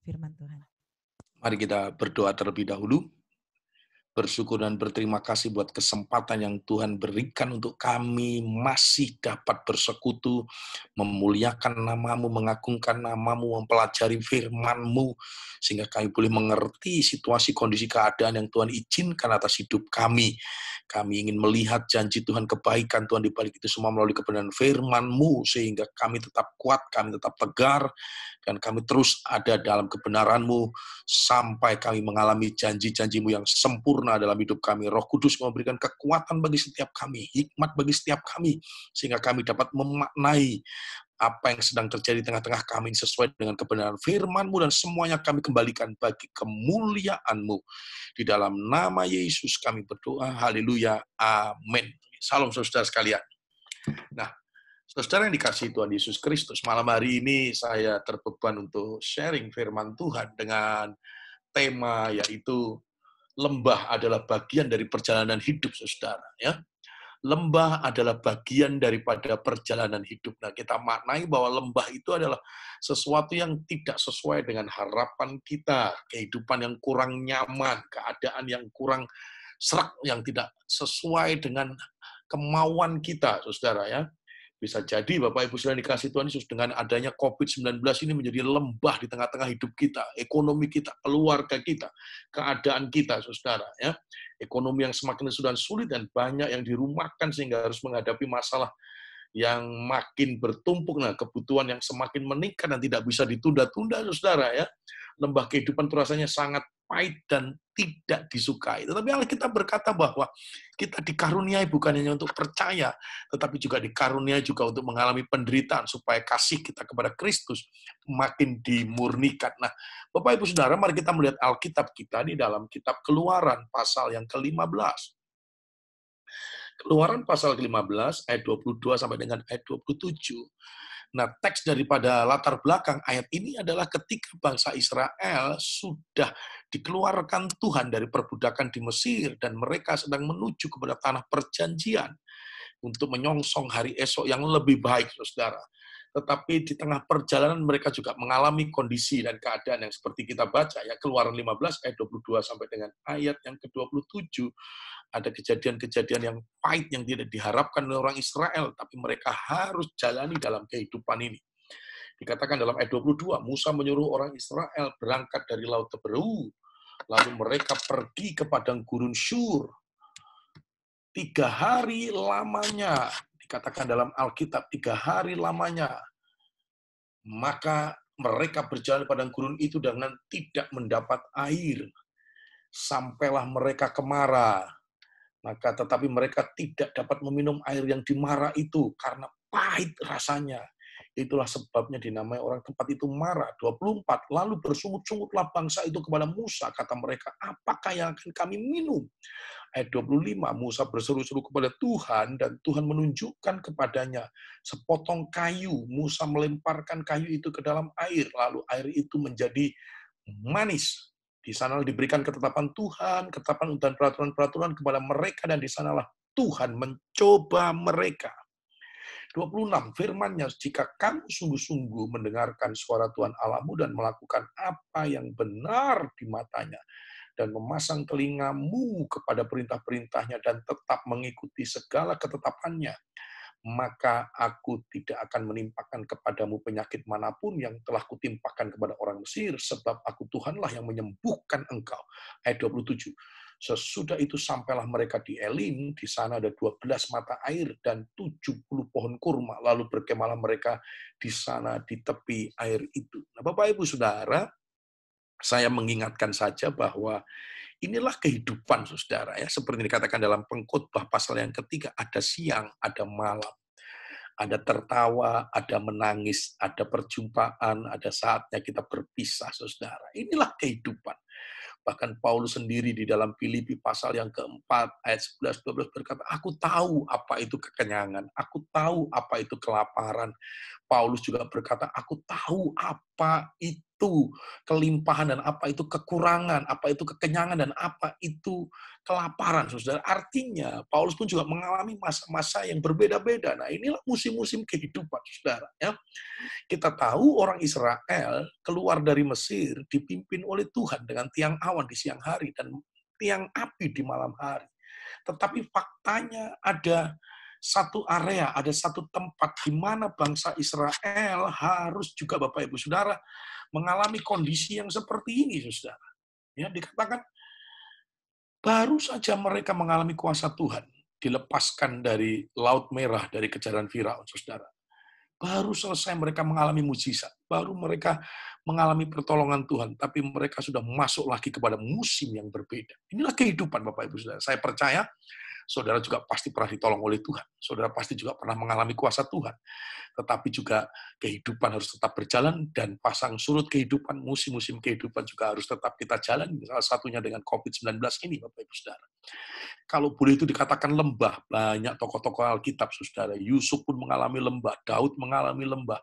firman Tuhan. Mari kita berdoa terlebih dahulu. Bersyukur dan berterima kasih buat kesempatan yang Tuhan berikan untuk kami masih dapat bersekutu, memuliakan nama-Mu, mengagungkan nama-Mu, mempelajari firman-Mu, sehingga kami boleh mengerti situasi, kondisi, keadaan yang Tuhan izinkan atas hidup kami. Kami ingin melihat janji Tuhan, kebaikan Tuhan di balik itu semua melalui kebenaran firman-Mu, sehingga kami tetap kuat, kami tetap tegar, dan kami terus ada dalam kebenaran-Mu, sampai kami mengalami janji-janji-Mu yang sempurna dalam hidup kami. Roh Kudus memberikan kekuatan bagi setiap kami, hikmat bagi setiap kami, sehingga kami dapat memaknai apa yang sedang terjadi di tengah-tengah kami sesuai dengan kebenaran firman-Mu, dan semuanya kami kembalikan bagi kemuliaan-Mu. Di dalam nama Yesus kami berdoa, haleluya, amin. Salam saudara sekalian. Nah, saudara yang dikasihi Tuhan Yesus Kristus, malam hari ini saya terbeban untuk sharing firman Tuhan dengan tema yaitu lembah adalah bagian dari perjalanan hidup, saudara. Ya, lembah adalah bagian daripada perjalanan hidup. Nah, kita maknai bahwa lembah itu adalah sesuatu yang tidak sesuai dengan harapan kita, kehidupan yang kurang nyaman, keadaan yang kurang serak, yang tidak sesuai dengan kemauan kita, saudara ya. Bisa jadi Bapak Ibu saudara dikasih Tuhan Yesus, dengan adanya COVID-19 ini menjadi lembah di tengah-tengah hidup kita, ekonomi kita, keluarga kita, keadaan kita, saudara ya. Ekonomi yang semakin sulit dan banyak yang dirumahkan sehingga harus menghadapi masalah yang makin bertumpuk, nah kebutuhan yang semakin meningkat dan tidak bisa ditunda-tunda, saudara ya. Lembah kehidupan itu rasanya sangat pahit dan tidak disukai. Tetapi Alkitab berkata bahwa kita dikaruniai bukan hanya untuk percaya, tetapi juga dikaruniai juga untuk mengalami penderitaan supaya kasih kita kepada Kristus makin dimurnikan. Nah, Bapak Ibu Saudara, mari kita melihat Alkitab kita di dalam kitab Keluaran pasal yang ke-15. Keluaran pasal ke-15 ayat 22 sampai dengan ayat 27. Nah, teks daripada latar belakang ayat ini adalah ketika bangsa Israel sudah dikeluarkan Tuhan dari perbudakan di Mesir dan mereka sedang menuju kepada tanah perjanjian untuk menyongsong hari esok yang lebih baik, saudara. Tetapi di tengah perjalanan mereka juga mengalami kondisi dan keadaan yang seperti kita baca, ya, Keluaran 15 ayat 22 sampai dengan ayat yang ke-27. Ada kejadian-kejadian yang pahit yang tidak diharapkan oleh orang Israel, tapi mereka harus jalani dalam kehidupan ini. Dikatakan dalam ayat 22, Musa menyuruh orang Israel berangkat dari Laut Teberau, lalu mereka pergi ke padang gurun Syur. 3 hari lamanya, dikatakan dalam Alkitab, 3 hari lamanya. Maka mereka berjalan di padang gurun itu dengan tidak mendapat air. Sampailah mereka ke Mara. Maka tetapi mereka tidak dapat meminum air yang di Mara itu karena pahit rasanya. Itulah sebabnya dinamai orang tempat itu Mara. 24. Lalu bersungut-sungutlah bangsa itu kepada Musa. Kata mereka, apakah yang akan kami minum? Ayat 25. Musa berseru-seru kepada Tuhan dan Tuhan menunjukkan kepadanya sepotong kayu. Musa melemparkan kayu itu ke dalam air. Lalu air itu menjadi manis. Di sanalah diberikan ketetapan Tuhan, ketetapan dan peraturan-peraturan kepada mereka, dan di sanalah Tuhan mencoba mereka. 26, firman-Nya, jika kamu sungguh-sungguh mendengarkan suara Tuhan Allahmu dan melakukan apa yang benar di matanya, dan memasang telingamu kepada perintah-perintahnya dan tetap mengikuti segala ketetapannya, maka aku tidak akan menimpakan kepadamu penyakit manapun yang telah kutimpakan kepada orang Mesir, sebab aku Tuhanlah yang menyembuhkan engkau. Ayat 27. Sesudah itu sampailah mereka di Elim, di sana ada 12 mata air dan 70 pohon kurma, lalu berkemalah mereka di sana di tepi air itu. Nah, Bapak Ibu Saudara, saya mengingatkan saja bahwa inilah kehidupan, saudara, ya, seperti dikatakan dalam Pengkhotbah pasal yang ketiga, ada siang, ada malam, ada tertawa, ada menangis, ada perjumpaan, ada saatnya kita berpisah, saudara. Inilah kehidupan. Bahkan Paulus sendiri di dalam Filipi pasal yang keempat, ayat 11-12 berkata, aku tahu apa itu kekenyangan, aku tahu apa itu kelaparan. Paulus juga berkata, aku tahu apa itu itu kelimpahan dan apa itu kekurangan, apa itu kekenyangan dan apa itu kelaparan, saudara. Artinya, Paulus pun juga mengalami masa-masa yang berbeda-beda. Nah, inilah musim-musim kehidupan, saudara. Ya. Kita tahu orang Israel keluar dari Mesir dipimpin oleh Tuhan dengan tiang awan di siang hari dan tiang api di malam hari. Tetapi faktanya ada satu area, ada satu tempat di mana bangsa Israel harus juga Bapak Ibu Saudara mengalami kondisi yang seperti ini, Saudara. Ya, dikatakan baru saja mereka mengalami kuasa Tuhan, dilepaskan dari Laut Merah, dari kejaran Firaun, Saudara. Baru selesai mereka mengalami mujizat, baru mereka mengalami pertolongan Tuhan, tapi mereka sudah masuk lagi kepada musim yang berbeda. Inilah kehidupan Bapak Ibu Saudara. Saya percaya saudara juga pasti pernah ditolong oleh Tuhan. Saudara pasti juga pernah mengalami kuasa Tuhan. Tetapi juga kehidupan harus tetap berjalan dan pasang surut kehidupan, musim-musim kehidupan juga harus tetap kita jalani. Salah satunya dengan COVID-19 ini, Bapak Ibu Saudara. Kalau boleh itu dikatakan lembah, banyak tokoh-tokoh Alkitab, Saudara. Yusuf pun mengalami lembah, Daud mengalami lembah,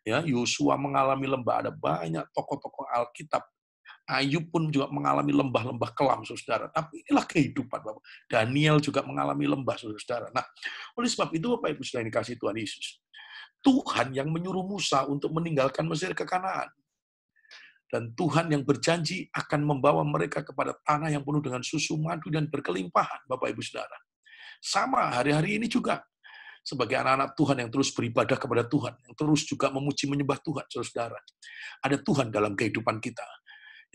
ya, Yosua mengalami lembah, ada banyak tokoh-tokoh Alkitab. Ayub pun juga mengalami lembah-lembah kelam, saudara. Tapi inilah kehidupan, Bapak. Daniel juga mengalami lembah, saudara. Nah, oleh sebab itu, Bapak Ibu Saudara yang dikasihi Tuhan Yesus, Tuhan yang menyuruh Musa untuk meninggalkan Mesir ke Kanaan. Dan Tuhan yang berjanji akan membawa mereka kepada tanah yang penuh dengan susu, madu, dan berkelimpahan, Bapak Ibu Saudara. Sama, hari-hari ini juga, sebagai anak-anak Tuhan yang terus beribadah kepada Tuhan, yang terus juga memuji menyembah Tuhan, saudara. Ada Tuhan dalam kehidupan kita.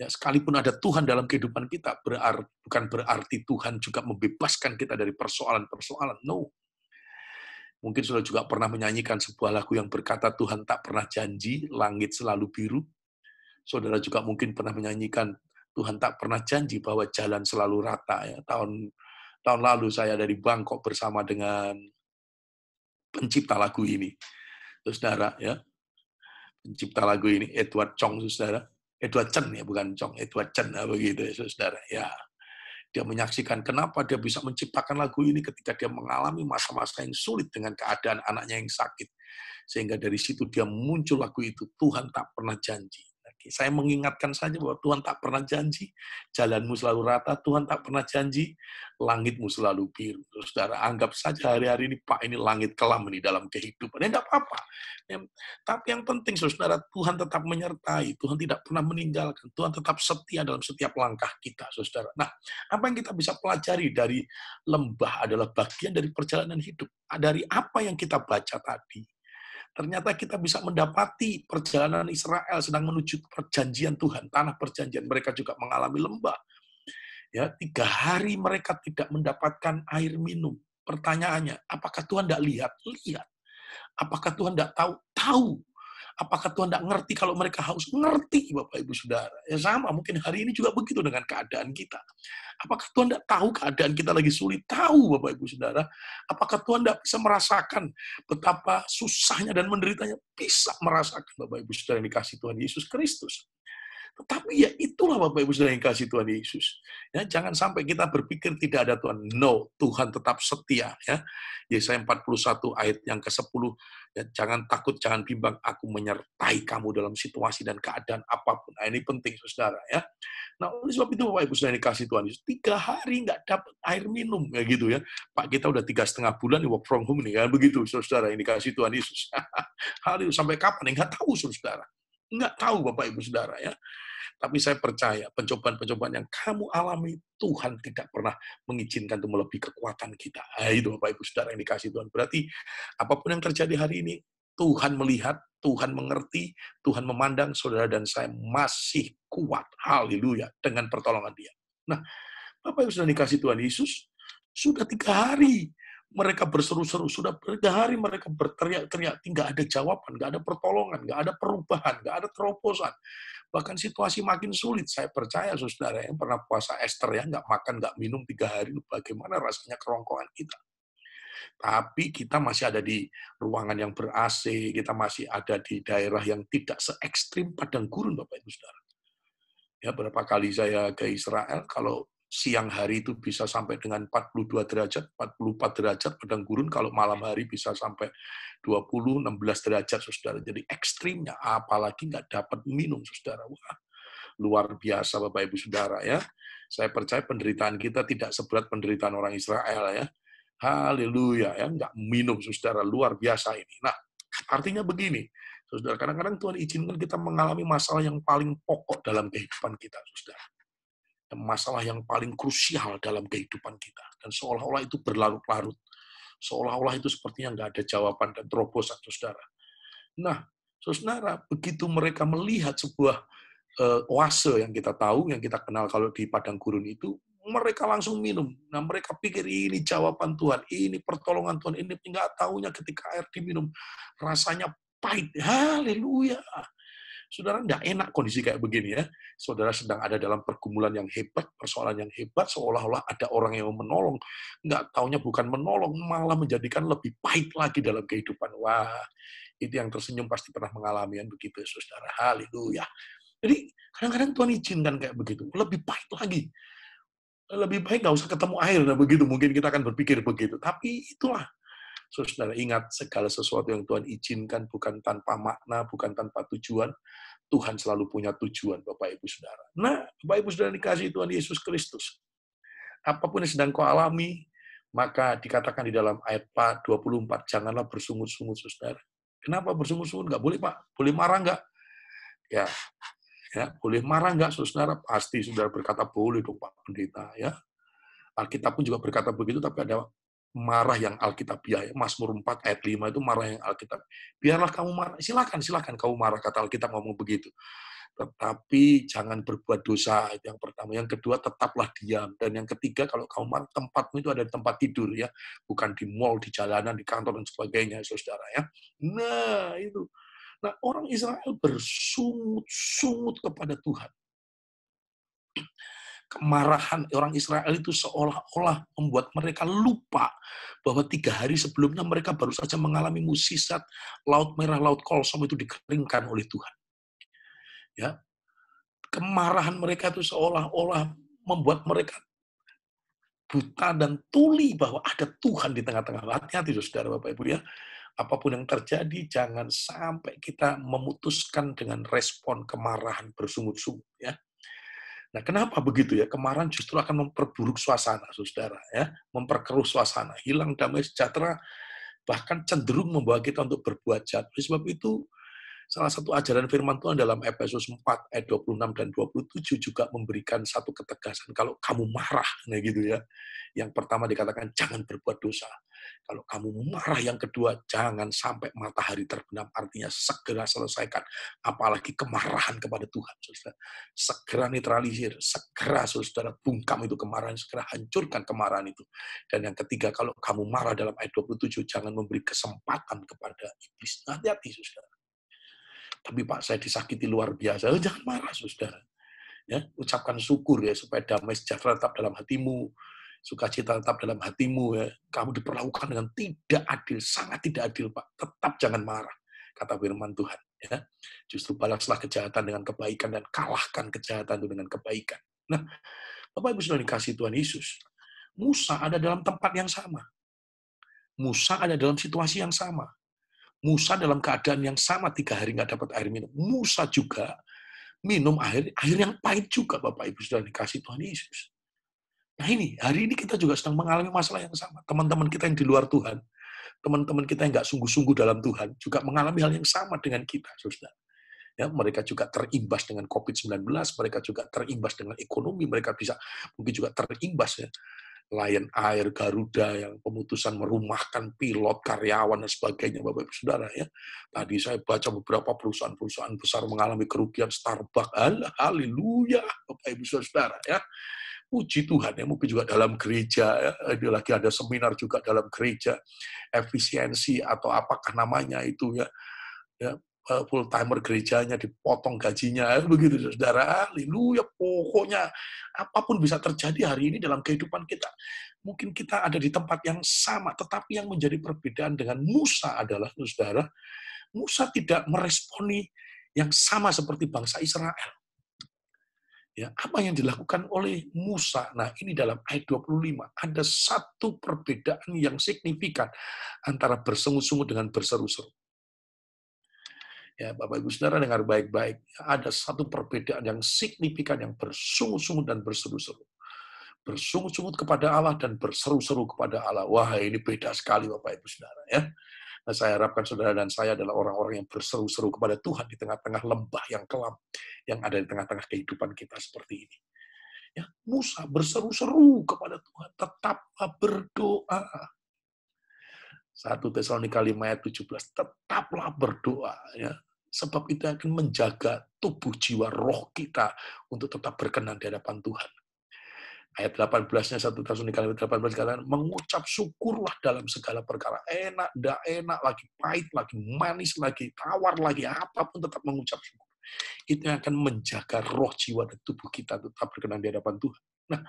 Ya, sekalipun ada Tuhan dalam kehidupan kita, bukan berarti Tuhan juga membebaskan kita dari persoalan-persoalan. No. Mungkin sudah juga pernah menyanyikan sebuah lagu yang berkata, Tuhan tak pernah janji, langit selalu biru. Saudara juga mungkin pernah menyanyikan, Tuhan tak pernah janji bahwa jalan selalu rata. Ya. Tahun lalu saya dari Bangkok bersama dengan pencipta lagu ini. Saudara, ya, pencipta lagu ini, Edward Chong, saudara. Edward Chen, ya, bukan Chong, Edward Chen, begitu ya, saudara. Ya, dia menyaksikan kenapa dia bisa menciptakan lagu ini ketika dia mengalami masa-masa yang sulit dengan keadaan anaknya yang sakit. Sehingga dari situ dia muncul lagu itu, Tuhan tak pernah janji. Saya mengingatkan saja bahwa Tuhan tak pernah janji, jalanmu selalu rata, Tuhan tak pernah janji, langitmu selalu biru. Saudara, anggap saja hari-hari ini, Pak, ini langit kelam ini dalam kehidupan. Ya, tidak apa-apa. Tapi yang penting, saudara, Tuhan tetap menyertai, Tuhan tidak pernah meninggalkan, Tuhan tetap setia dalam setiap langkah kita, saudara. Nah, apa yang kita bisa pelajari dari lembah adalah bagian dari perjalanan hidup. Dari apa yang kita baca tadi, ternyata kita bisa mendapati perjalanan Israel sedang menuju perjanjian Tuhan, tanah perjanjian. Mereka juga mengalami lembah. Ya, 3 hari mereka tidak mendapatkan air minum. Pertanyaannya, apakah Tuhan tidak lihat? Lihat. Apakah Tuhan tidak tahu? Tahu. Apakah Tuhan tidak ngerti kalau mereka haus? Ngerti, Bapak Ibu Saudara. Ya sama, mungkin hari ini juga begitu dengan keadaan kita. Apakah Tuhan tidak tahu keadaan kita lagi sulit? Tahu, Bapak Ibu Saudara. Apakah Tuhan tidak bisa merasakan betapa susahnya dan menderitanya? Bisa merasakan, Bapak Ibu Saudara yang dikasih Tuhan Yesus Kristus. Tetapi ya itulah Bapak Ibu Saudara yang kasih Tuhan Yesus. Ya, jangan sampai kita berpikir tidak ada Tuhan. No, Tuhan tetap setia. Ya. Yesaya 41 ayat yang ke-10. Ya, jangan takut, jangan bimbang. Aku menyertai kamu dalam situasi dan keadaan apapun. Nah, ini penting, saudara. Ya. Nah, oleh sebab itu Bapak Ibu Saudara yang dikasih Tuhan Yesus. 3 hari nggak dapat air minum. Ya gitu ya. Pak, kita udah 3,5 bulan work from home nih. Ya, begitu, saudara yang dikasih Tuhan Yesus. Haleluya, sampai kapan? Nggak tahu, saudara. Nggak tahu, Bapak Ibu Saudara. Ya. Tapi saya percaya pencobaan-pencobaan yang kamu alami, Tuhan tidak pernah mengizinkan itu melebihi kekuatan kita. Nah, itu Bapak Ibu Saudara yang dikasih Tuhan. Berarti apapun yang terjadi hari ini, Tuhan melihat, Tuhan mengerti, Tuhan memandang saudara dan saya masih kuat. Haleluya. Dengan pertolongan Dia. Nah, Bapak Ibu Saudara yang dikasih Tuhan Yesus, sudah 3 hari mereka berseru-seru, sudah 3 hari mereka berteriak-teriak, nggak ada jawaban, nggak ada pertolongan, nggak ada perubahan, nggak ada terobosan. Bahkan situasi makin sulit. Saya percaya, saudara, yang pernah puasa Esther, ya, nggak makan, nggak minum 3 hari, bagaimana rasanya kerongkongan kita. Tapi kita masih ada di ruangan yang ber-AC, kita masih ada di daerah yang tidak se-ekstrim padang gurun, Bapak Ibu Saudara. Ya, berapa kali saya ke Israel, kalau siang hari itu bisa sampai dengan 42 derajat, 44 derajat, padang gurun kalau malam hari bisa sampai 20, 16 derajat, saudara. Jadi ekstrimnya, apalagi nggak dapat minum, saudara. Wah, luar biasa, Bapak Ibu Saudara ya. Saya percaya penderitaan kita tidak seberat penderitaan orang Israel ya. Haleluya ya, nggak minum, saudara. Luar biasa ini. Nah, artinya begini, saudara. Kadang-kadang Tuhan izinkan kita mengalami masalah yang paling pokok dalam kehidupan kita, saudara. Masalah yang paling krusial dalam kehidupan kita. Dan seolah-olah itu berlarut-larut. Seolah-olah itu sepertinya nggak ada jawaban dan terobosan, saudara. Nah, saudara, begitu mereka melihat sebuah oase yang kita tahu, yang kita kenal kalau di padang gurun itu, mereka langsung minum. Nah, mereka pikir ini jawaban Tuhan, ini pertolongan Tuhan, ini nggak tahunya ketika air diminum, rasanya pahit. Haleluya. Saudara, nggak enak kondisi kayak begini ya. Saudara sedang ada dalam pergumulan yang hebat, persoalan yang hebat, seolah-olah ada orang yang menolong. Nggak taunya bukan menolong, malah menjadikan lebih pahit lagi dalam kehidupan. Wah, itu yang tersenyum pasti pernah mengalami yang begitu, saudara. Haleluya. Jadi, kadang-kadang Tuhan izinkan kayak begitu. Lebih pahit lagi. Lebih baik nggak usah ketemu air. Nah, begitu. Mungkin kita akan berpikir begitu. Tapi itulah. Saudara, ingat segala sesuatu yang Tuhan izinkan bukan tanpa makna, bukan tanpa tujuan. Tuhan selalu punya tujuan, Bapak Ibu Saudara. Nah, Bapak Ibu Saudara dikasihi Tuhan Yesus Kristus. Apapun yang sedang kau alami, maka dikatakan di dalam ayat 24, janganlah bersungut-sungut, saudara. Kenapa bersungut-sungut? Nggak boleh, Pak. Boleh marah nggak? Ya, boleh marah nggak, saudara? Pasti saudara berkata, boleh dong, Pak Pendeta. Ya. Alkitab pun juga berkata begitu, tapi ada marah yang Alkitabiah. Mazmur 4 ayat 5 itu marah yang Alkitab. Biarlah kamu marah. Silakan kamu marah, kata Alkitab ngomong begitu. Tetapi jangan berbuat dosa, itu yang pertama. Yang kedua, tetaplah diam. Dan yang ketiga, kalau kamu marah, tempatmu itu ada di tempat tidur, ya, bukan di mall, di jalanan, di kantor, dan sebagainya, saudara. Ya. Nah, itu. Nah, orang Israel bersungut-sungut kepada Tuhan. Kemarahan orang Israel itu seolah-olah membuat mereka lupa bahwa 3 hari sebelumnya mereka baru saja mengalami mukjizat Laut Merah, Laut Kolsom itu dikeringkan oleh Tuhan. Ya, kemarahan mereka itu seolah-olah membuat mereka buta dan tuli bahwa ada Tuhan di tengah-tengah. Hati-hati, saudara, Bapak Ibu ya. Apapun yang terjadi, jangan sampai kita memutuskan dengan respon kemarahan bersungut-sungut. Ya. Nah, kenapa begitu ya? Kemarahan justru akan memperburuk suasana, saudara. Ya. Memperkeruh suasana. Hilang damai sejahtera, bahkan cenderung membawa kita untuk berbuat jahat. Oleh sebab itu, salah satu ajaran firman Tuhan dalam Efesus 4 ayat 26 dan 27 juga memberikan satu ketegasan. Kalau kamu marah, nah gitu ya. Yang pertama dikatakan jangan berbuat dosa. Kalau kamu marah, yang kedua jangan sampai matahari terbenam. Artinya segera selesaikan. Apalagi kemarahan kepada Tuhan, saudara. Segera netralisir, segera saudara bungkam itu kemarahan, segera hancurkan kemarahan itu. Dan yang ketiga, kalau kamu marah dalam ayat 27, jangan memberi kesempatan kepada iblis. Hati-hati, saudara. Tapi Pak, saya disakiti luar biasa. Jangan marah, saudara. Ya, ucapkan syukur ya, supaya damai sejahtera tetap dalam hatimu, sukacita tetap dalam hatimu. Ya. Kamu diperlakukan dengan tidak adil, sangat tidak adil, Pak. Tetap jangan marah, kata firman Tuhan. Ya. Justru balaslah kejahatan dengan kebaikan dan kalahkan kejahatan itu dengan kebaikan. Nah, Bapak Ibu sudah dikasih Tuhan Yesus. Musa ada dalam tempat yang sama. Musa ada dalam situasi yang sama. Musa dalam keadaan yang sama 3 hari nggak dapat air minum. Musa juga minum air yang pahit juga, Bapak Ibu sudah dikasih Tuhan Yesus. Nah ini, hari ini kita juga sedang mengalami masalah yang sama. Teman-teman kita yang di luar Tuhan, teman-teman kita yang nggak sungguh-sungguh dalam Tuhan, juga mengalami hal yang sama dengan kita, saudara. Ya, mereka juga terimbas dengan COVID-19, mereka juga terimbas dengan ekonomi, mereka bisa mungkin juga terimbas ya. Lion Air, Garuda yang pemutusan merumahkan pilot, karyawan, dan sebagainya, Bapak Ibu Saudara. Ya. Tadi saya baca beberapa perusahaan-perusahaan besar mengalami kerugian, Starbucks, haleluya, Bapak Ibu Saudara. Ya. Puji Tuhan, ya. Mungkin juga dalam gereja, ya. Ini lagi ada seminar juga dalam gereja, efisiensi atau apakah namanya itu ya, ya full timer gerejanya dipotong gajinya, begitu saudara. Haleluya, pokoknya apapun bisa terjadi hari ini dalam kehidupan kita. Mungkin kita ada di tempat yang sama, tetapi yang menjadi perbedaan dengan Musa adalah, saudara, Musa tidak meresponi yang sama seperti bangsa Israel. Ya, apa yang dilakukan oleh Musa? Nah, ini dalam ayat 25 ada satu perbedaan yang signifikan antara bersungut-sungut dengan berseru-seru. Ya, Bapak Ibu Saudara dengar baik-baik. Ada satu perbedaan yang signifikan yang bersungut-sungut dan berseru-seru. Bersungut-sungut kepada Allah dan berseru-seru kepada Allah. Wah, ini beda sekali Bapak Ibu Saudara ya. Nah, saya harapkan saudara dan saya adalah orang-orang yang berseru-seru kepada Tuhan di tengah-tengah lembah yang kelam yang ada di tengah-tengah kehidupan kita seperti ini. Ya, Musa berseru-seru kepada Tuhan, tetaplah berdoa. 1 Tesalonika 5 ayat 17, tetaplah berdoa ya. Sebab itu akan menjaga tubuh jiwa roh kita untuk tetap berkenan di hadapan Tuhan. Ayat 18-nya 1 Tesalonika 18 katakan, mengucap syukurlah dalam segala perkara. Enak, tidak enak, lagi pahit, lagi manis, lagi tawar, lagi apapun tetap mengucap syukur. Itu yang akan menjaga roh, jiwa, dan tubuh kita tetap berkenan di hadapan Tuhan. Nah,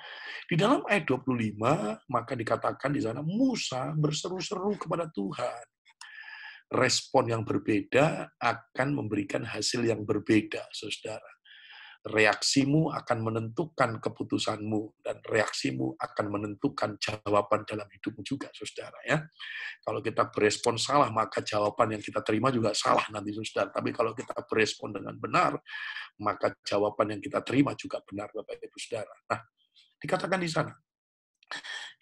di dalam ayat 25, maka dikatakan di sana, Musa berseru-seru kepada Tuhan. Respon yang berbeda akan memberikan hasil yang berbeda, saudara. Reaksimu akan menentukan keputusanmu, dan reaksimu akan menentukan jawaban dalam hidupmu juga, saudara. Ya, kalau kita berespon salah, maka jawaban yang kita terima juga salah nanti, saudara. Tapi kalau kita berespon dengan benar, maka jawaban yang kita terima juga benar, Bapak Ibu Saudara. Nah, dikatakan di sana,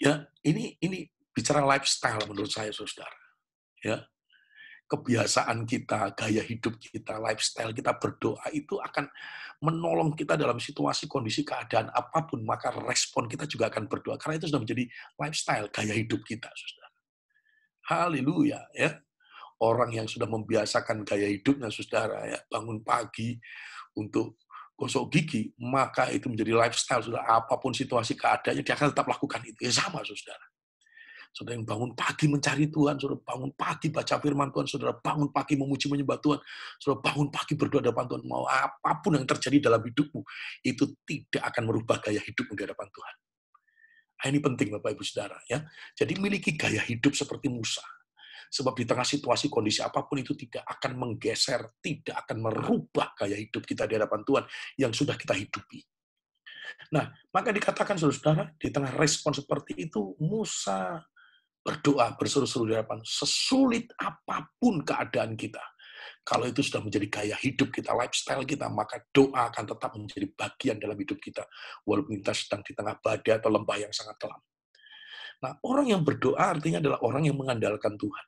ya ini bicara lifestyle menurut saya, saudara. Ya, kebiasaan kita, gaya hidup kita, lifestyle kita berdoa itu akan menolong kita dalam situasi, kondisi, keadaan apapun, maka respon kita juga akan berdoa. Karena itu sudah menjadi lifestyle, gaya hidup kita, saudara. Haleluya, ya. Orang yang sudah membiasakan gaya hidupnya, saudara, ya, bangun pagi untuk gosok gigi, maka itu menjadi lifestyle, saudara. Apapun situasi keadaannya, dia akan tetap lakukan itu. Ya sama, saudara. Saudara yang bangun pagi mencari Tuhan, saudara bangun pagi baca firman Tuhan, saudara bangun pagi memuji menyembah Tuhan, saudara bangun pagi berdoa di hadapan Tuhan, mau apapun yang terjadi dalam hidupmu, itu tidak akan merubah gaya hidupmu di hadapan Tuhan. Nah, ini penting Bapak Ibu Saudara ya. Jadi miliki gaya hidup seperti Musa. Sebab di tengah situasi kondisi apapun itu tidak akan menggeser, tidak akan merubah gaya hidup kita di hadapan Tuhan yang sudah kita hidupi. Nah, maka dikatakan saudara, di tengah respon seperti itu, Musa berdoa berseru-seru di hadapan sesulit apapun keadaan kita. Kalau itu sudah menjadi gaya hidup kita, lifestyle kita, maka doa akan tetap menjadi bagian dalam hidup kita. Walaupun kita sedang di tengah badai atau lembah yang sangat kelam. Nah, orang yang berdoa artinya adalah orang yang mengandalkan Tuhan.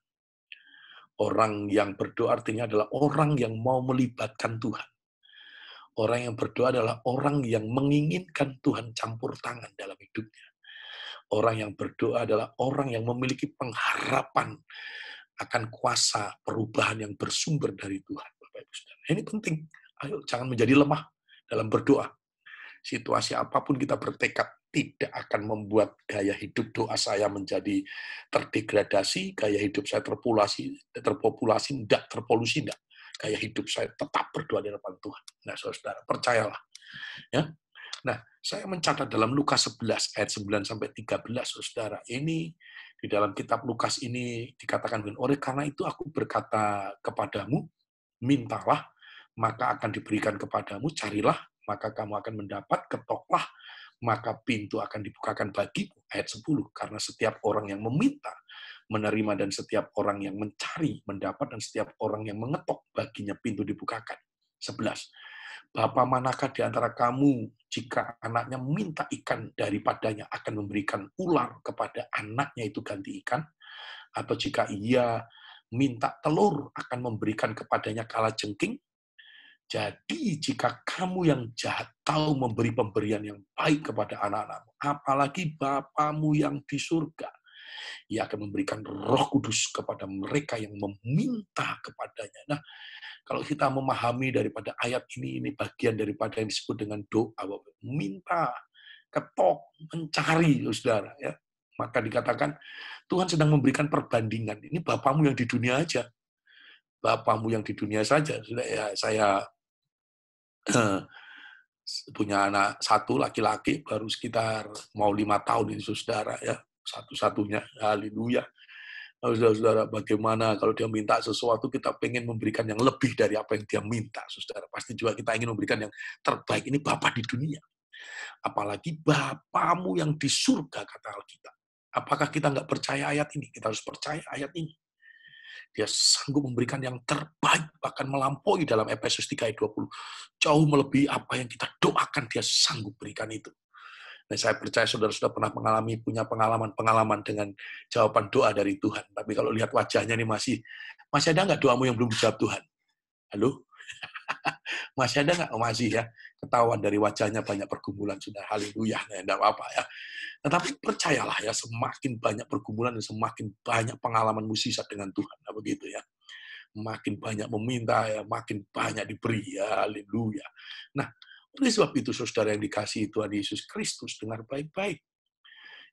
Orang yang berdoa artinya adalah orang yang mau melibatkan Tuhan. Orang yang berdoa adalah orang yang menginginkan Tuhan campur tangan dalam hidupnya. Orang yang berdoa adalah orang yang memiliki pengharapan akan kuasa perubahan yang bersumber dari Tuhan. Bapak Ibu Saudara. Ini penting. Ayo, jangan menjadi lemah dalam berdoa. Situasi apapun kita bertekad tidak akan membuat gaya hidup doa saya menjadi terdegradasi, gaya hidup saya terpopulasi, tidak terpolusi, tidak. Gaya hidup saya tetap berdoa di hadapan Tuhan. Nah, saudara, percayalah. Ya. Nah, saya mencatat dalam Lukas 11 ayat 9 sampai 13, saudara. Ini di dalam kitab Lukas ini dikatakan, oleh karena itu aku berkata kepadamu, mintalah, maka akan diberikan kepadamu, carilah, maka kamu akan mendapat, ketoklah, maka pintu akan dibukakan bagimu. Ayat 10, karena setiap orang yang meminta, menerima, dan setiap orang yang mencari, mendapat, dan setiap orang yang mengetok, baginya pintu dibukakan. 11, Bapa manakah di antara kamu, jika anaknya minta ikan daripadanya, akan memberikan ular kepada anaknya itu ganti ikan? Atau jika ia minta telur, akan memberikan kepadanya kalajengking? Jadi jika kamu yang jahat tahu memberi pemberian yang baik kepada anak-anakmu, apalagi Bapamu yang di surga, Ia akan memberikan Roh Kudus kepada mereka yang meminta kepadanya. Nah, kalau kita memahami daripada ayat ini bagian daripada yang disebut dengan doa, minta, ketok, mencari, saudara. Ya. Maka dikatakan, Tuhan sedang memberikan perbandingan. Ini Bapamu yang di dunia aja. Bapamu yang di dunia saja. Ya, saya punya anak satu, laki-laki, baru sekitar mau 5 tahun ini, saudara. Ya. Satu-satunya, haleluya. Saudara-saudara, bagaimana kalau dia minta sesuatu, kita pengen memberikan yang lebih dari apa yang dia minta, saudara. Pasti juga kita ingin memberikan yang terbaik. Ini Bapa di dunia. Apalagi Bapamu yang di surga, kata Alkitab. Apakah kita nggak percaya ayat ini? Kita harus percaya ayat ini. Dia sanggup memberikan yang terbaik, bahkan melampaui dalam Efesus 3 ayat 20. Jauh melebihi apa yang kita doakan, dia sanggup berikan itu. Dan saya percaya saudara sudah pernah punya pengalaman-pengalaman dengan jawaban doa dari Tuhan. Tapi kalau lihat wajahnya ini masih ada nggak doamu yang belum dijawab Tuhan? Halo? Masih ada nggak? Oh, masih ya. Ketahuan dari wajahnya banyak pergumulan sudah. Haleluya. Nah, enggak apa-apa ya. Tetapi percayalah ya, semakin banyak pergumulan dan semakin banyak pengalaman mukjizat dengan Tuhan. Nah, begitu ya. Makin banyak meminta ya, makin banyak diberi. Ya, haleluya. Nah, oleh sebab itu saudara yang dikasihi Tuhan Yesus Kristus, dengar baik-baik.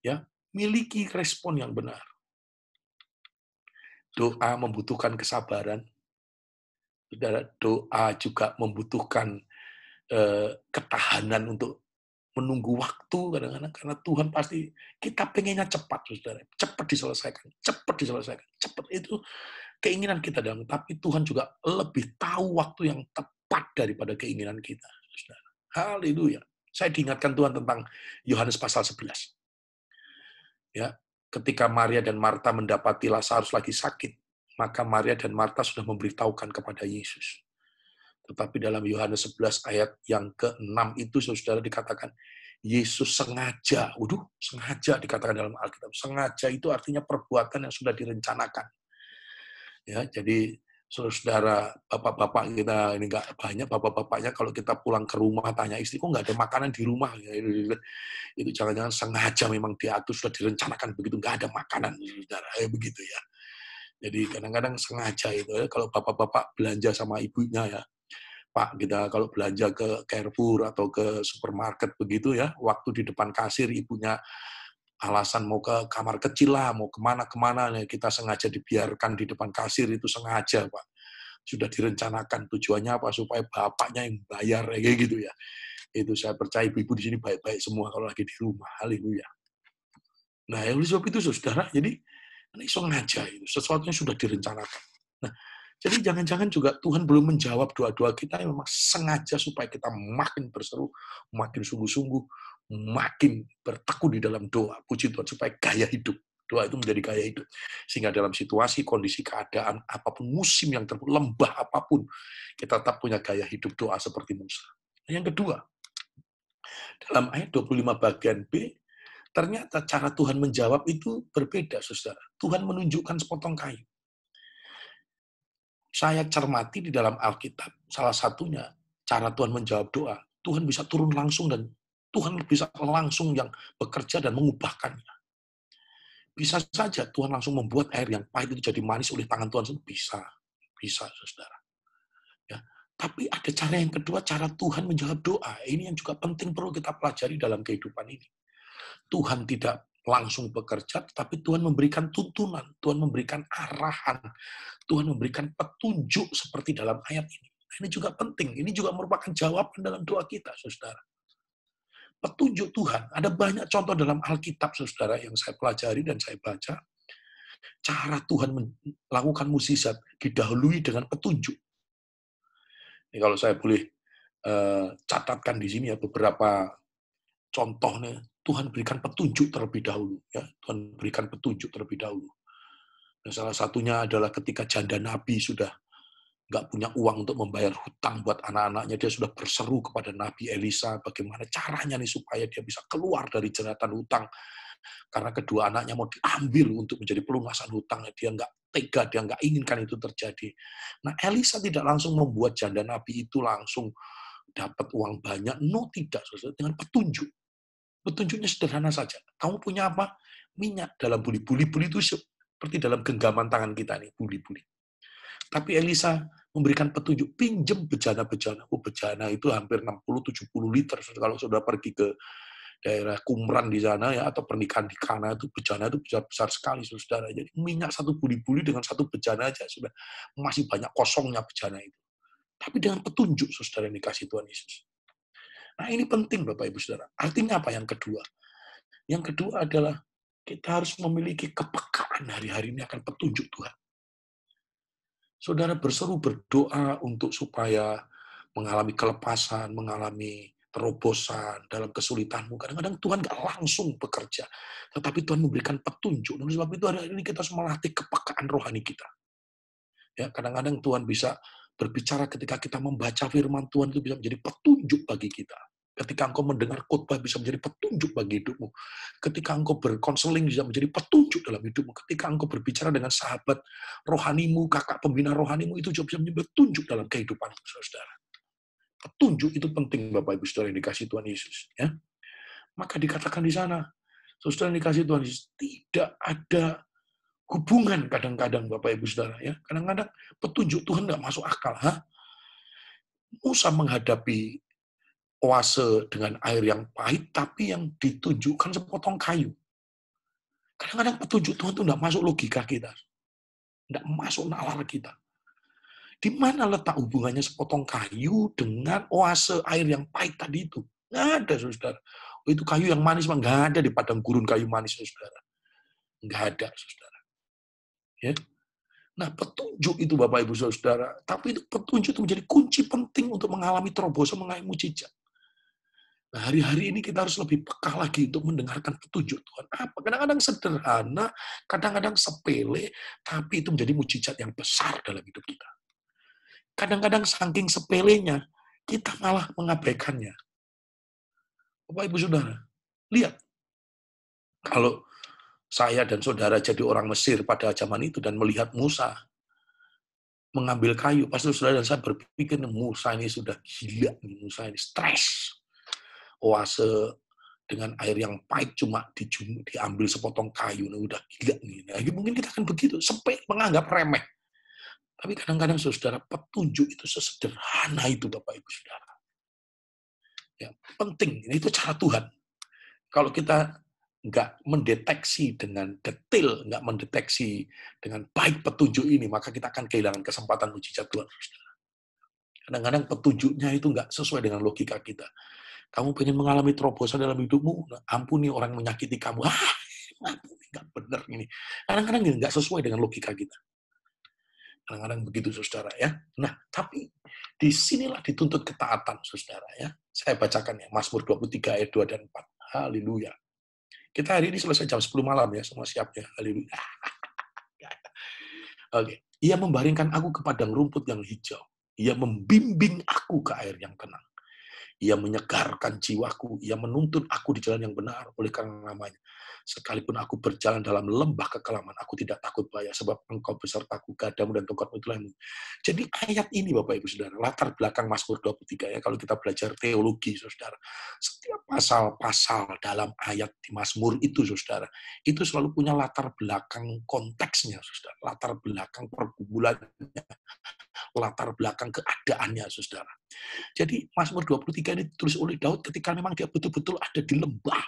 Ya, miliki respon yang benar. Doa membutuhkan kesabaran. Saudara, doa juga membutuhkan ketahanan untuk menunggu waktu kadang-kadang, karena Tuhan pasti kita pengennya cepat, saudara, cepat diselesaikan, cepat itu keinginan kita dalam, tapi Tuhan juga lebih tahu waktu yang tepat daripada keinginan kita, saudara. Haleluya. Saya diingatkan Tuhan tentang Yohanes pasal 11. Ya, ketika Maria dan Marta mendapati Lazarus lagi sakit, maka Maria dan Marta sudah memberitahukan kepada Yesus. Tetapi dalam Yohanes 11 ayat yang ke-6 itu, saudara, dikatakan, Yesus sengaja, sengaja dikatakan dalam Alkitab. Sengaja itu artinya perbuatan yang sudah direncanakan. Ya, jadi saudara, bapak-bapak kita ini nggak banyak, bapak-bapaknya kalau kita pulang ke rumah tanya istri, kok nggak ada makanan di rumah? Ya, itu jangan-jangan sengaja memang diatur, sudah direncanakan begitu, nggak ada makanan, saudara, begitu ya. Jadi kadang-kadang sengaja itu ya, kalau bapak-bapak belanja sama ibunya ya, Pak, kita kalau belanja ke Carrefour atau ke supermarket begitu ya, waktu di depan kasir ibunya alasan mau ke kamar kecil lah, mau kemana-kemana, kita sengaja dibiarkan di depan kasir, itu sengaja, Pak. Sudah direncanakan, tujuannya apa? Supaya bapaknya yang bayar, kayak gitu ya. Itu saya percaya ibu-ibu di sini baik-baik semua kalau lagi di rumah. Haleluya. Nah, oleh sebab itu, saudara, jadi ini sengaja, itu sesuatu yang sudah direncanakan. Nah, jadi jangan-jangan juga Tuhan belum menjawab doa-doa kita yang memang sengaja supaya kita makin berseru, makin sungguh-sungguh, makin bertekun di dalam doa. Puji Tuhan, supaya gaya hidup. Doa itu menjadi gaya hidup. Sehingga dalam situasi, kondisi, keadaan, apapun, musim yang terpuruk, lembah apapun, kita tetap punya gaya hidup doa seperti Musa. Yang kedua, dalam ayat 25 bagian B, ternyata cara Tuhan menjawab itu berbeda, saudara. Tuhan menunjukkan sepotong kayu. Saya cermati di dalam Alkitab, salah satunya cara Tuhan menjawab doa, Tuhan bisa turun langsung dan Tuhan bisa langsung yang bekerja dan mengubahkannya. Bisa saja Tuhan langsung membuat air yang pahit itu jadi manis oleh tangan Tuhan sendiri. Bisa, saudara. Ya. Tapi ada cara yang kedua, cara Tuhan menjawab doa. Ini yang juga penting perlu kita pelajari dalam kehidupan ini. Tuhan tidak langsung bekerja, tapi Tuhan memberikan tuntunan, Tuhan memberikan arahan, Tuhan memberikan petunjuk seperti dalam ayat ini. Nah, ini juga penting, ini juga merupakan jawaban dalam doa kita, saudara. Petunjuk Tuhan, ada banyak contoh dalam Alkitab, saudara, yang saya pelajari dan saya baca. Cara Tuhan melakukan mukjizat didahului dengan petunjuk. Ini kalau saya boleh catatkan di sini ya beberapa contohnya. Tuhan berikan petunjuk terlebih dahulu, ya. Tuhan berikan petunjuk terlebih dahulu. Dan salah satunya adalah ketika janda Nabi sudah nggak punya uang untuk membayar hutang buat anak-anaknya, dia sudah berseru kepada Nabi Elisa bagaimana caranya nih supaya dia bisa keluar dari jeratan hutang. Karena kedua anaknya mau diambil untuk menjadi pelunasan hutang, dia nggak tega, dia nggak inginkan itu terjadi. Nah, Elisa tidak langsung membuat janda Nabi itu langsung dapat uang banyak, tidak, saudara, dengan petunjuk. Petunjuknya sederhana saja. Kamu punya apa? Minyak dalam buli. Buli-buli itu seperti dalam genggaman tangan kita nih, buli-buli. Tapi Elisa memberikan petunjuk, pinjam bejana-bejana. Bejana itu hampir 60-70 liter. Kalau sudah pergi ke daerah Qumran di sana ya, atau pernikahan di Kana itu bejana itu besar sekali, saudara. Jadi minyak satu buli-buli dengan satu bejana aja sudah masih banyak kosongnya bejana itu. Tapi dengan petunjuk, saudara, yang dikasih Tuhan Yesus. Nah, ini penting Bapak Ibu Saudara. Artinya apa yang kedua? Yang kedua adalah Kita harus memiliki kepekaan hari-hari ini akan petunjuk Tuhan. Saudara berseru berdoa untuk supaya mengalami kelepasan, mengalami terobosan dalam kesulitanmu. Kadang-kadang Tuhan nggak langsung bekerja, tetapi Tuhan memberikan petunjuk. Dan sebab itu hari ini kita harus melatih kepekaan rohani kita. Ya, kadang-kadang Tuhan bisa berbicara ketika kita membaca firman Tuhan, itu bisa menjadi petunjuk bagi kita. Ketika engkau mendengar khotbah bisa menjadi petunjuk bagi hidupmu. Ketika engkau berkonseling bisa menjadi petunjuk dalam hidupmu. Ketika engkau berbicara dengan sahabat rohanimu, kakak pembina rohanimu, itu juga bisa menjadi petunjuk dalam kehidupan saudara. Petunjuk itu penting, Bapak Ibu Saudara yang dikasih Tuhan Yesus. Ya. Maka dikatakan di sana, saudara yang dikasih Tuhan Yesus, tidak ada hubungan kadang-kadang, Bapak Ibu Saudara. Ya. Kadang-kadang petunjuk Tuhan nggak masuk akal. Musa menghadapi oase dengan air yang pahit, tapi yang ditunjukkan sepotong kayu. Kadang-kadang petunjuk Tuhan itu nggak masuk logika kita. Nggak masuk nalar kita. Di mana letak hubungannya sepotong kayu dengan oase air yang pahit tadi itu? Nggak ada, saudara. Oh, itu kayu yang manis, nggak ada di padang gurun kayu manis, saudara. Nggak ada, saudara. Ya. Nah, petunjuk itu, Bapak, Ibu, saudara. Tapi itu petunjuk itu menjadi kunci penting untuk mengalami terobosan, mengalami mujizat. Nah, hari-hari ini kita harus lebih peka lagi untuk mendengarkan petunjuk Tuhan. Apa? Kadang-kadang sederhana, kadang-kadang sepele, tapi itu menjadi mujizat yang besar dalam hidup kita. Kadang-kadang saking sepelenya, kita malah mengabaikannya. Bapak, Ibu, Saudara, lihat. Kalau saya dan saudara jadi orang Mesir pada zaman itu dan melihat Musa mengambil kayu, pasti saudara dan saya berpikir, Musa ini sudah gila, Musa ini stres. Oase dengan air yang pahit cuma diambil sepotong kayu, udah gila nih. Nah, mungkin kita akan begitu, sampai menganggap remeh. Tapi kadang-kadang saudara, petunjuk itu sesederhana itu, Bapak Ibu Saudara. Ya, penting, itu cara Tuhan. Kalau kita nggak mendeteksi dengan detail, nggak mendeteksi dengan baik petunjuk ini, maka kita akan kehilangan kesempatan mujizat Tuhan. Kadang-kadang petunjuknya itu nggak sesuai dengan logika kita. Kamu pengen mengalami terobosan dalam hidupmu, ampuni orang menyakiti kamu. Ampuni, nggak benar ini. Kadang-kadang nggak sesuai dengan logika kita. Kadang-kadang begitu, saudara ya. Nah, tapi disinilah dituntut ketaatan, saudara ya. Saya bacakan ya, Mazmur 23 ayat 2 dan 4. Haleluya. Kita hari ini selesai jam 10 malam ya, semua siap ya. Haleluya. Oke. Ia membaringkan aku ke padang rumput yang hijau. Ia membimbing aku ke air yang tenang. Ia menyegarkan jiwaku, ia menuntun aku di jalan yang benar oleh karena namanya. Sekalipun aku berjalan dalam lembah kekelaman, aku tidak takut bahaya, sebab engkau besertaku, gadamu dan tongkatmu itulah. Jadi ayat ini, Bapak Ibu Saudara, latar belakang Mazmur 23 ya, kalau kita belajar teologi, Saudara. Setiap pasal-pasal dalam ayat di Mazmur itu, Saudara, itu selalu punya latar belakang konteksnya, Saudara. Latar belakang pergumulannya, latar belakang keadaannya, saudara. Jadi Mazmur 23 ini ditulis oleh Daud ketika memang dia betul-betul ada di lembah.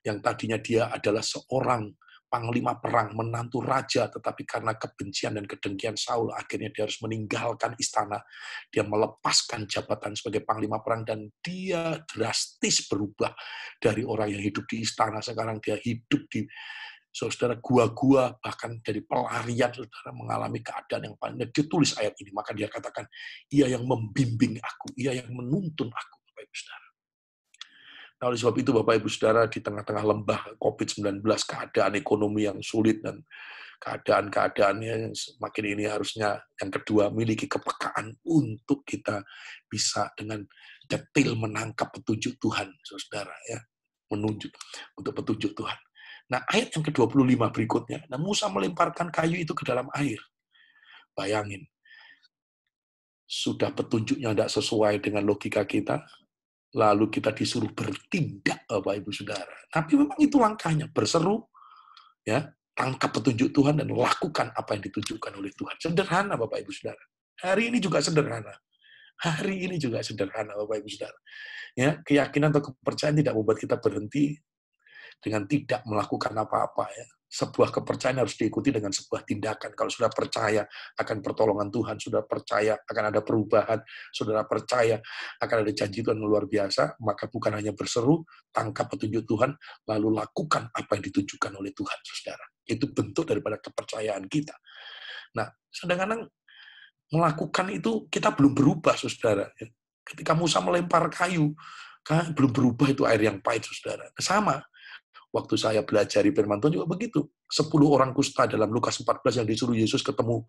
Yang tadinya dia adalah seorang panglima perang, menantu raja, tetapi karena kebencian dan kedengkian Saul, akhirnya dia harus meninggalkan istana. Dia melepaskan jabatan sebagai panglima perang, dan dia drastis berubah dari orang yang hidup di istana, sekarang dia hidup di saudara gua-gua, bahkan dari pelarian, saudara mengalami keadaan yang paling. Dia tulis ayat ini, maka dia katakan, ia yang membimbing aku, ia yang menuntun aku, Bapak Ibu Saudara. Nah, oleh sebab itu, Bapak Ibu Saudara, di tengah-tengah lembah COVID-19, keadaan ekonomi yang sulit, dan keadaan-keadaannya semakin ini, harusnya yang kedua, miliki kepekaan untuk kita bisa dengan detail menangkap petunjuk Tuhan, saudara, ya, menunjuk untuk petunjuk Tuhan. Nah, ayat yang ke-25 berikutnya, nah Musa melemparkan kayu itu ke dalam air. Bayangin, sudah petunjuknya tidak sesuai dengan logika kita, lalu kita disuruh bertindak, Bapak Ibu Saudara. Tapi memang itu langkahnya, berseru, ya, tangkap petunjuk Tuhan dan lakukan apa yang ditunjukkan oleh Tuhan. Sederhana, Bapak Ibu Saudara. Hari ini juga sederhana. Hari ini juga sederhana, Bapak Ibu Saudara. Ya, keyakinan atau kepercayaan tidak membuat kita berhenti dengan tidak melakukan apa-apa, ya. Sebuah kepercayaan harus diikuti dengan sebuah tindakan. Kalau sudah percaya akan pertolongan Tuhan, sudah percaya akan ada perubahan, saudara percaya akan ada janji Tuhan yang luar biasa, maka bukan hanya berseru, tangkap petunjuk Tuhan, lalu lakukan apa yang ditunjukkan oleh Tuhan, saudara. Itu bentuk daripada kepercayaan kita. Nah, kadang-kadang melakukan itu kita belum berubah, saudara. Ketika Musa melempar kayu, kan belum berubah itu air yang pahit, saudara. Sama, waktu saya belajar di firman Tuhan juga begitu. 10 orang kusta dalam Lukas 14 yang disuruh Yesus ketemu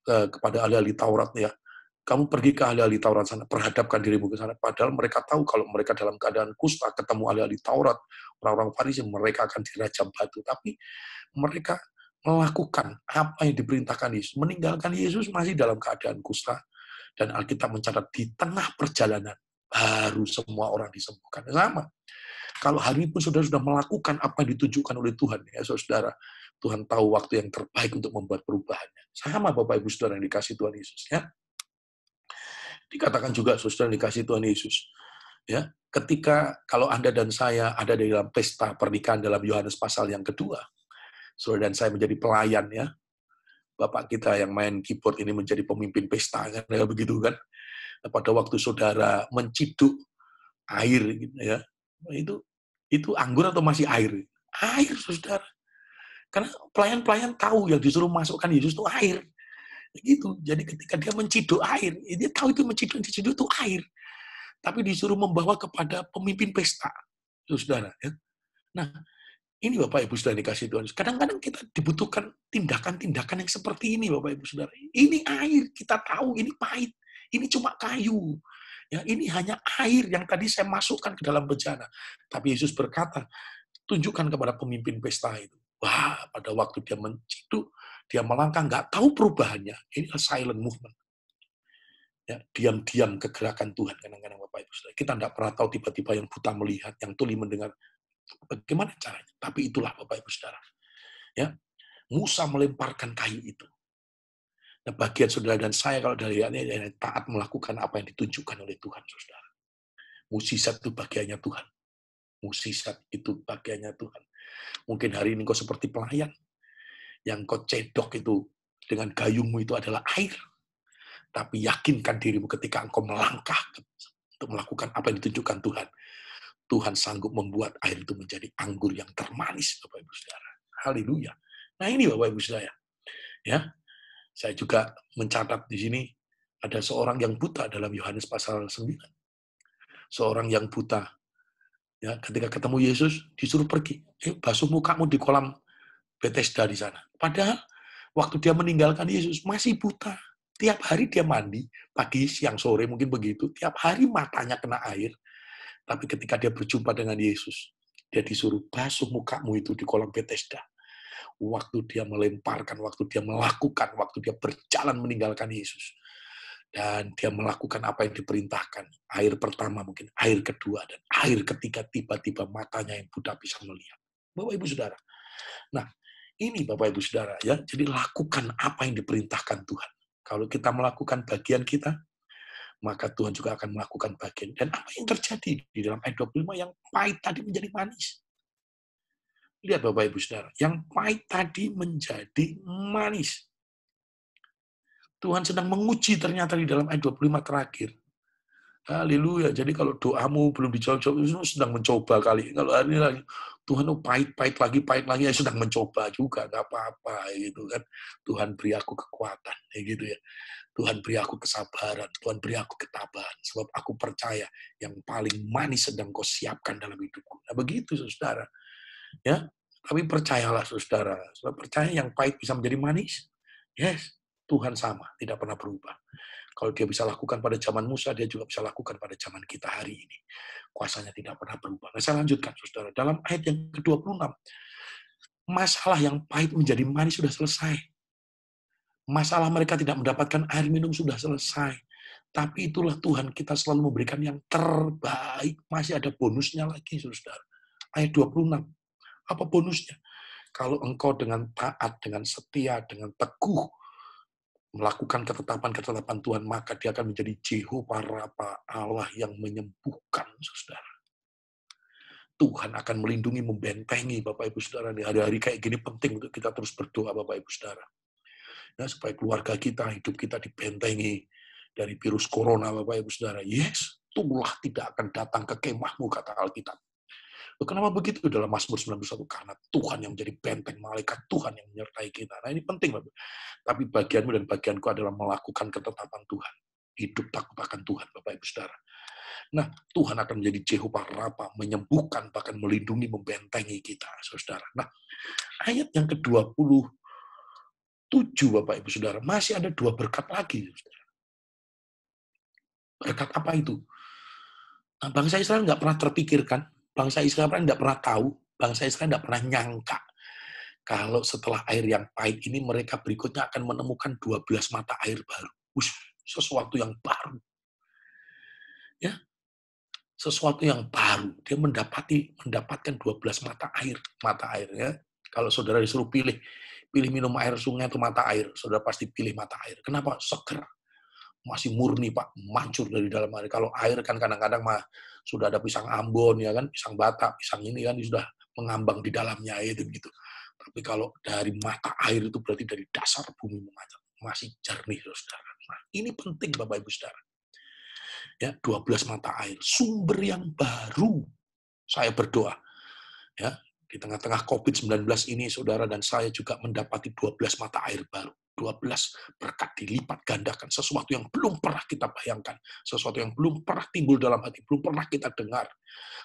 kepada ahli-ahli Taurat, ya. Kamu pergi ke ahli-ahli Taurat sana, perhadapkan dirimu ke sana. Padahal mereka tahu kalau mereka dalam keadaan kusta, ketemu ahli-ahli Taurat, orang-orang Farisi, mereka akan dirajam batu. Tapi mereka melakukan apa yang diperintahkan Yesus. Meninggalkan Yesus masih dalam keadaan kusta. Dan Alkitab mencatat di tengah perjalanan, baru semua orang disembuhkan. Sama. Kalau hari ini pun saudara sudah melakukan apa yang ditunjukkan oleh Tuhan, ya saudara, Tuhan tahu waktu yang terbaik untuk membuat perubahannya. Sama Bapak Ibu Saudara yang dikasih Tuhan Yesus, ya. Dikatakan juga saudara yang dikasih Tuhan Yesus, ya. Ketika kalau Anda dan saya ada di dalam pesta pernikahan dalam Yohanes pasal yang kedua, saudara dan saya menjadi pelayan, ya. Bapak kita yang main keyboard ini menjadi pemimpin pesta, kan, ya, begitu kan. Pada waktu saudara menciduk air, gitu, ya, itu anggur atau masih air? Air, saudara. Karena pelayan-pelayan tahu yang disuruh masukkan Yesus itu air. Gitu. Jadi ketika dia menciduk air, dia tahu itu menciduk itu air. Tapi disuruh membawa kepada pemimpin pesta, saudara. Ya. Nah, ini Bapak Ibu Saudara dikasih Tuhan. Kadang-kadang kita dibutuhkan tindakan-tindakan yang seperti ini, Bapak Ibu Saudara. Ini air, kita tahu ini pahit. Ini cuma kayu. Ya, ini hanya air yang tadi saya masukkan ke dalam bejana. Tapi Yesus berkata, tunjukkan kepada pemimpin pesta itu. Wah, pada waktu dia menciduk, dia melangkah, nggak tahu perubahannya. Ini silent movement. Ya, diam-diam kegerakan Tuhan. Kadang-kadang Bapak Ibu Saudara. Kita nggak pernah tahu tiba-tiba yang buta melihat, yang tuli mendengar. Bagaimana caranya? Tapi itulah Bapak Ibu Saudara. Ya, Musa melemparkan kayu itu. Nah, bagian saudara dan saya kalau dari ini taat melakukan apa yang ditunjukkan oleh Tuhan, saudara. Mukjizat itu bagiannya Tuhan. Mukjizat itu bagiannya Tuhan. Mungkin hari ini kau seperti pelayan, yang kau cedok itu dengan gayungmu itu adalah air. Tapi yakinkan dirimu ketika engkau melangkah untuk melakukan apa yang ditunjukkan Tuhan. Tuhan sanggup membuat air itu menjadi anggur yang termanis, Bapak Ibu Saudara. Haleluya. Nah ini Bapak Ibu Saudara. Ya, saya juga mencatat di sini ada seorang yang buta dalam Yohanes pasal 9. Seorang yang buta. Ya, ketika ketemu Yesus, disuruh pergi. Basuh mukamu di kolam Bethesda di sana. Padahal waktu dia meninggalkan Yesus, masih buta. Tiap hari dia mandi, pagi, siang, sore, mungkin begitu. Tiap hari matanya kena air. Tapi ketika dia berjumpa dengan Yesus, dia disuruh basuh mukamu itu di kolam Bethesda. Waktu dia melemparkan, waktu dia melakukan, waktu dia berjalan meninggalkan Yesus. Dan dia melakukan apa yang diperintahkan. Air pertama mungkin, air kedua, dan air ketiga tiba-tiba matanya yang buta bisa melihat. Bapak Ibu Saudara. Nah, ini Bapak Ibu Saudara, ya. Jadi lakukan apa yang diperintahkan Tuhan. Kalau kita melakukan bagian kita, maka Tuhan juga akan melakukan bagian. Dan apa yang terjadi di dalam ayat 25 yang pahit tadi menjadi manis. Lihat Bapak Ibu Saudara, yang pahit tadi menjadi manis. Tuhan sedang menguji ternyata di dalam ayat 25 terakhir. Haleluya. Jadi kalau doamu belum dijawab-jawab, itu sedang mencoba kali. Kalau hari ini lagi, Tuhan pahit lagi, ya sedang mencoba juga, nggak apa-apa gitu kan. Tuhan beri aku kekuatan, ya gitu ya. Tuhan beri aku kesabaran, Tuhan beri aku ketabahan, sebab aku percaya yang paling manis sedang kau siapkan dalam hidupku. Nah begitu saudara. Ya, tapi percayalah saudara, sebab percaya yang pahit bisa menjadi manis. Yes, Tuhan sama, tidak pernah berubah. Kalau dia bisa lakukan pada zaman Musa, dia juga bisa lakukan pada zaman kita hari ini. Kuasanya tidak pernah berubah. Nah, saya lanjutkan, saudara. Dalam ayat yang ke-26, masalah yang pahit menjadi manis sudah selesai. Masalah mereka tidak mendapatkan air minum sudah selesai. Tapi itulah Tuhan, kita selalu memberikan yang terbaik. Masih ada bonusnya lagi, saudara. Ayat 26. Apa bonusnya? Kalau engkau dengan taat, dengan setia, dengan teguh, melakukan ketetapan-ketetapan Tuhan, maka dia akan menjadi Jehovah Rafa, Allah yang menyembuhkan, saudara. Tuhan akan melindungi, membentengi Bapak Ibu Saudara. Di hari-hari kayak gini penting untuk kita terus berdoa Bapak Ibu Saudara. Ya, supaya keluarga kita, hidup kita dibentengi dari virus corona Bapak Ibu Saudara. Yes, tulah tidak akan datang ke kemahmu, kata Alkitab. Kenapa begitu dalam Mazmur 91? Karena Tuhan yang menjadi benteng, malaikat Tuhan yang menyertai kita. Nah ini penting Bapak. Tapi bagianmu dan bagianku adalah melakukan ketetapan Tuhan. Hidup takut akan Tuhan Bapak Ibu Saudara. Nah, Tuhan akan menjadi Jehovah Rafa, menyembuhkan, bahkan melindungi, membentengi kita, saudara. Nah, ayat yang ke-27, Bapak Ibu Saudara, masih ada 2 berkat lagi, saudara. Berkat apa itu? Nah, bangsa Israel nggak pernah terpikirkan, bangsa Israel nggak pernah tahu, bangsa Israel nggak pernah nyangka, kalau setelah air yang pahit ini, mereka berikutnya akan menemukan 12 mata air baru. Sesuatu yang baru. Ya, sesuatu yang baru. Dia mendapatkan 12 mata air. Mata air ya. Kalau saudara disuruh pilih minum air sungai atau mata air, saudara pasti pilih mata air. Kenapa? Seger. Masih murni Pak, mancur dari dalam air. Kalau air kan kadang-kadang mah sudah ada pisang Ambon ya kan, pisang Batak, pisang ini kan sudah mengambang di dalamnya itu gitu. Tapi kalau dari mata air itu berarti dari dasar bumi memanjang, masih jernih saudara. Nah, ini penting Bapak Ibu Saudara. Ya, 12 mata air, sumber yang baru. Saya berdoa ya, di tengah-tengah COVID-19 ini saudara dan saya juga mendapati 12 mata air baru. 12 berkat dilipat gandakan, sesuatu yang belum pernah kita bayangkan, sesuatu yang belum pernah timbul dalam hati, belum pernah kita dengar.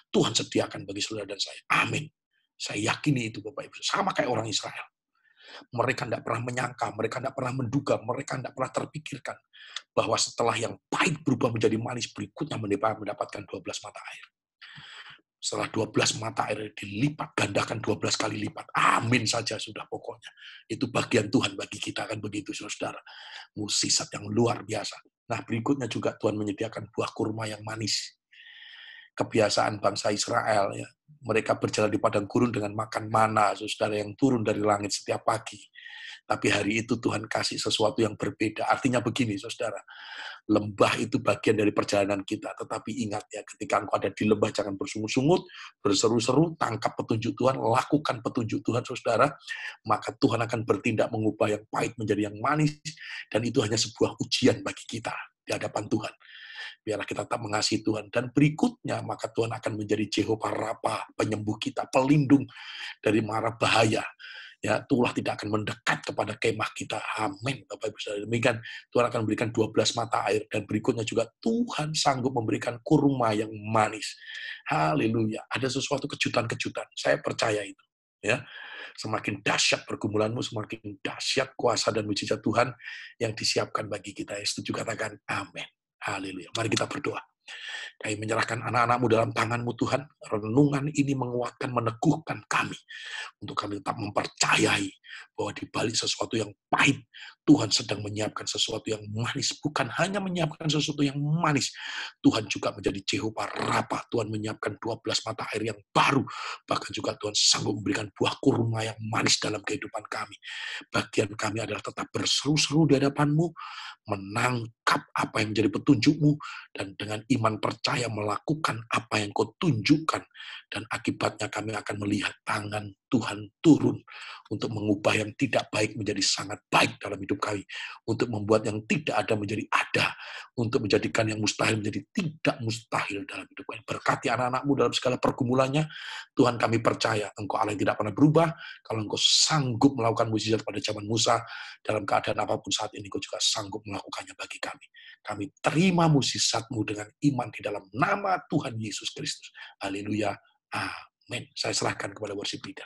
Tuhan sediakan bagi saudara dan saya. Amin. Saya yakini itu Bapak Ibu. Sama kayak orang Israel. Mereka tidak pernah menyangka, mereka tidak pernah menduga, mereka tidak pernah terpikirkan bahwa setelah yang pahit berubah menjadi manis, berikutnya mendapatkan 12 mata air. Setelah 12 mata air dilipat, gandakan 12 kali lipat. Amin saja sudah pokoknya. Itu bagian Tuhan bagi kita, kan begitu saudara. Mukjizat yang luar biasa. Nah berikutnya juga Tuhan menyediakan buah kurma yang manis. Kebiasaan bangsa Israel, ya, mereka berjalan di padang gurun dengan makan mana, saudara, yang turun dari langit setiap pagi. Tapi hari itu Tuhan kasih sesuatu yang berbeda. Artinya begini, saudara. Lembah itu bagian dari perjalanan kita. Tetapi ingat ya, ketika engkau ada di lembah, jangan bersungut-sungut, berseru-seru, tangkap petunjuk Tuhan, lakukan petunjuk Tuhan, saudara. Maka Tuhan akan bertindak mengubah yang pahit menjadi yang manis. Dan itu hanya sebuah ujian bagi kita di hadapan Tuhan. Biarlah kita tetap mengasihi Tuhan. Dan berikutnya, maka Tuhan akan menjadi Jehovah Rafa, penyembuh kita, pelindung dari mara bahaya. Ya, tulah tidak akan mendekat kepada kemah kita. Amin. Bapak Ibu Saudara, demikian Tuhan akan memberikan 12 mata air, dan berikutnya juga Tuhan sanggup memberikan kurma yang manis. Haleluya. Ada sesuatu kejutan-kejutan. Saya percaya itu. Ya, semakin dahsyat pergumulanmu, semakin dahsyat kuasa dan mujizat Tuhan yang disiapkan bagi kita. Yang setuju katakan amin. Haleluya. Mari kita berdoa. Kami menyerahkan anak-anakmu dalam tanganmu Tuhan. Renungan ini menguatkan, meneguhkan kami. Untuk kami tetap mempercayai bahwa di balik sesuatu yang pahit, Tuhan sedang menyiapkan sesuatu yang manis. Bukan hanya menyiapkan sesuatu yang manis, Tuhan juga menjadi Jehovah Rafa. Tuhan menyiapkan 12 mata air yang baru. Bahkan juga Tuhan sanggup memberikan buah kurma yang manis dalam kehidupan kami. Bagian kami adalah tetap berseru-seru di hadapan-Mu, menangkap apa yang menjadi petunjuk-Mu, dan dengan iman percaya melakukan apa yang Kau tunjukkan. Dan akibatnya kami akan melihat tangan Tuhan turun untuk mengubah yang tidak baik menjadi sangat baik dalam hidup kami, untuk membuat yang tidak ada menjadi ada, untuk menjadikan yang mustahil menjadi tidak mustahil dalam hidup kami. Berkati anak-anak-Mu dalam segala pergumulannya. Tuhan, kami percaya Engkau Allah yang tidak pernah berubah. Kalau Engkau sanggup melakukan mukjizat pada zaman Musa, dalam keadaan apapun saat ini Engkau juga sanggup melakukannya bagi kami. Kami terima mukjizat-Mu dengan iman di dalam nama Tuhan Yesus Kristus. Haleluya. Amin. Saya serahkan kepada worship leader.